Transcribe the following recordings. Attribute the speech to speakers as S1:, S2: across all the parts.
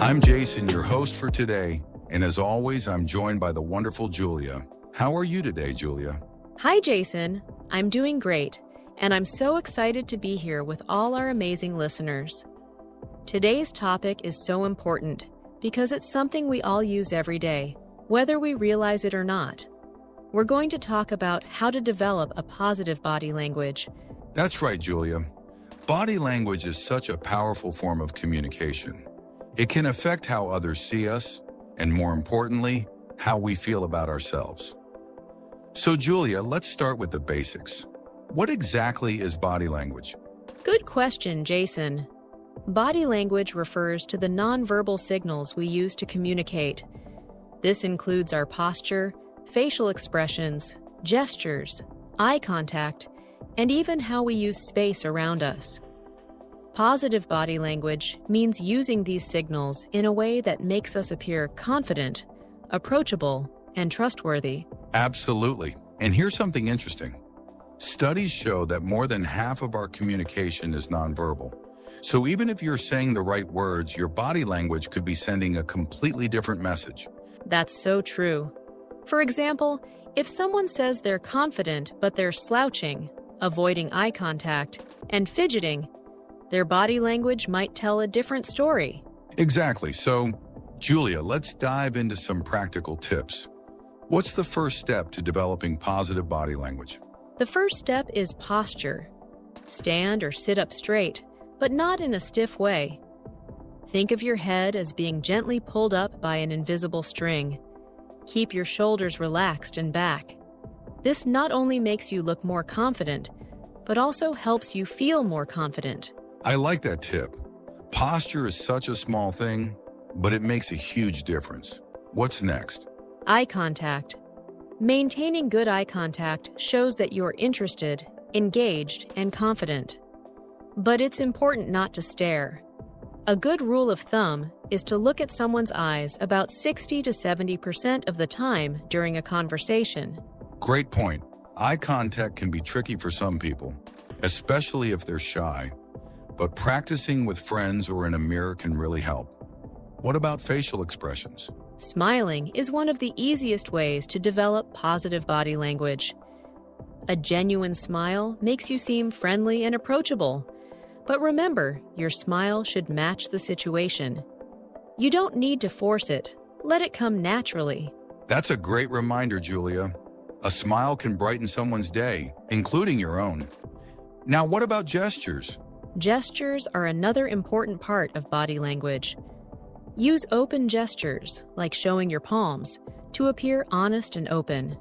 S1: I'm Jason, your host for today, and as always, I'm joined by the wonderful Julia. How are you today, Julia?
S2: Hi, Jason. I'm doing great, and I'm so excited to be here with all our amazing listeners. Today's topic is so important because it's something we all use every day, whether we realize it or not. We're going to talk about how to develop a positive body language.
S1: That's right, Julia. Body language is such a powerful form of communication. It can affect how others see us, and more importantly, how we feel about ourselves. So, Julia, let's start with the basics. What exactly is body language?
S2: Good question, Jason. Body language refers to the nonverbal signals we use to communicate. This includes our posture, facial expressions, gestures, eye contact, and even how we use space around us. Positive body language means using these signals in a way that makes us appear confident, approachable, and trustworthy.
S1: Absolutely. And here's something interesting. Studies show that more than half of our communication is nonverbal. So even if you're saying the right words, your body language could be sending a completely different message.
S2: That's so true. For example, if someone says they're confident but they're slouching, avoiding eye contact, and fidgeting, their body language might tell a different story.
S1: Exactly. So, Julia, let's dive into some practical tips. What's the first step to developing positive body language?
S2: The first step is posture. Stand or sit up straight, but not in a stiff way. Think of your head as being gently pulled up by an invisible string. Keep your shoulders relaxed and back. This not only makes you look more confident, but also helps you feel more confident.
S1: I like that tip. Posture is such a small thing, but it makes a huge difference. What's next?
S2: Eye contact. Maintaining good eye contact shows that you're interested, engaged, and confident. But it's important not to stare. A good rule of thumb is to look at someone's eyes about 60 to 70% of the time during a conversation.
S1: Great point. Eye contact can be tricky for some people, especially if they're shy. But practicing with friends or in a mirror can really help. What about facial expressions?
S2: Smiling is one of the easiest ways to develop positive body language. A genuine smile makes you seem friendly and approachable. But remember, your smile should match the situation. You don't need to force it. Let it come naturally.
S1: That's a great reminder, Julia. A smile can brighten someone's day, including your own. Now, what about gestures?
S2: Gestures are another important part of body language. Use open gestures, like showing your palms, to appear honest and open.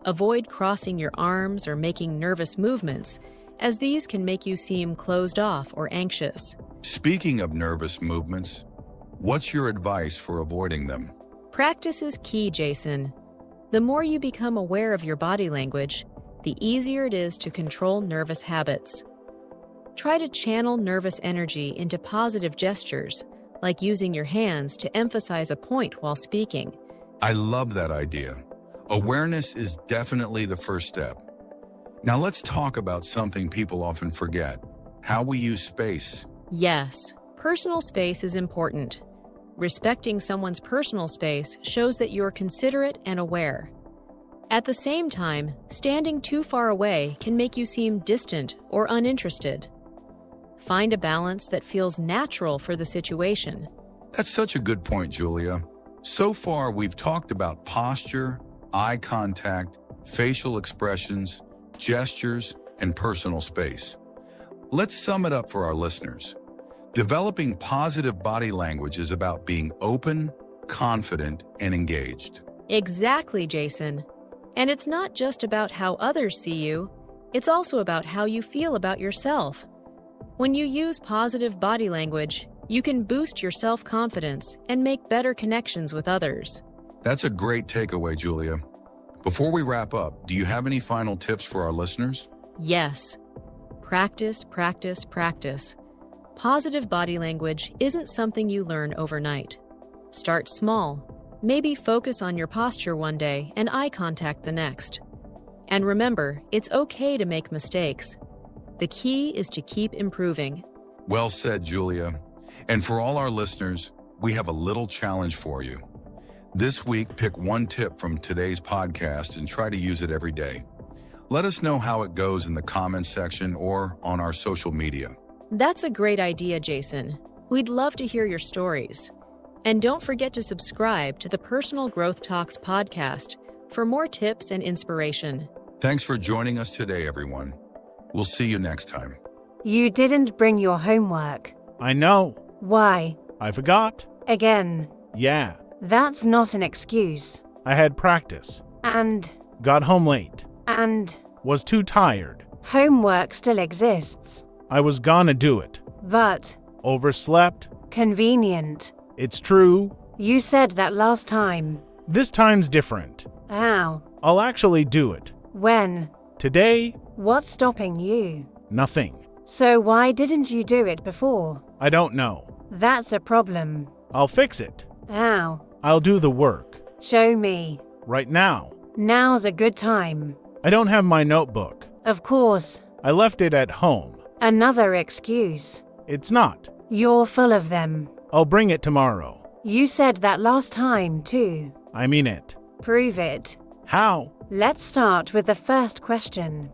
S2: Avoid crossing your arms or making nervous movements, as these can make you seem closed off or anxious.
S1: Speaking of nervous movements, what's your advice for avoiding them?
S2: Practice is key, Jason. The more you become aware of your body language, the easier it is to control nervous habits. Try to channel nervous energy into positive gestures, like using your hands to emphasize a point while speaking.
S1: I love that idea. Awareness is definitely the first step. Now let's talk about something people often forget: how we use space.
S2: Yes, personal space is important. Respecting someone's personal space shows that you're considerate and aware. At the same time, standing too far away can make you seem distant or uninterested. Find a balance that feels natural for the situation.
S1: That's such a good point, Julia. So far, we've talked about posture, eye contact, facial expressions, gestures, and personal space. Let's sum it up for our listeners. Developing positive body language is about being open, confident, and engaged.
S2: Exactly, Jason. And it's not just about how others see you, it's also about how you feel about yourself. When you use positive body language, you can boost your self-confidence and make better connections with others.
S1: That's a great takeaway, Julia. Before we wrap up, do you have any final tips for our listeners?
S2: Yes. Practice, practice, practice. Positive body language isn't something you learn overnight. Start small. Maybe focus on your posture one day and eye contact the next. And remember, it's okay to make mistakes. The key is to keep improving.
S1: Well said, Julia. And for all our listeners, we have a little challenge for you. This week, pick one tip from today's podcast and try to use it every day. Let us know how it goes in the comments section or on our social media.
S2: That's a great idea, Jason. We'd love to hear your stories. And don't forget to subscribe to the Personal Growth Talks podcast for more tips and inspiration.
S1: Thanks for joining us today, everyone. We'll see you next time.
S3: You didn't bring your homework.
S4: I know.
S3: Why?
S4: I forgot.
S3: Again.
S4: Yeah.
S3: That's not an excuse.
S4: I had practice.
S3: And
S4: Got home late. Was too tired.
S3: Homework still exists.
S4: I was gonna do it.
S3: But
S4: Overslept.
S3: convenient.
S4: It's true.
S3: You said that last time.
S4: This time's different.
S3: How?
S4: I'll actually do it.
S3: When?
S4: Today,
S3: What's stopping you?
S4: nothing.
S3: So why didn't you do it before?
S4: I don't know.
S3: That's a problem.
S4: I'll fix it.
S3: How?
S4: I'll do the work.
S3: Show me.
S4: Right now.
S3: Now's a good time.
S4: I don't have my notebook.
S3: Of course.
S4: I left it at home.
S3: Another excuse.
S4: It's not.
S3: You're full of them.
S4: I'll bring it tomorrow.
S3: You said that last time, too.
S4: I mean it.
S3: Prove it.
S4: How?
S3: Let's start with the first question.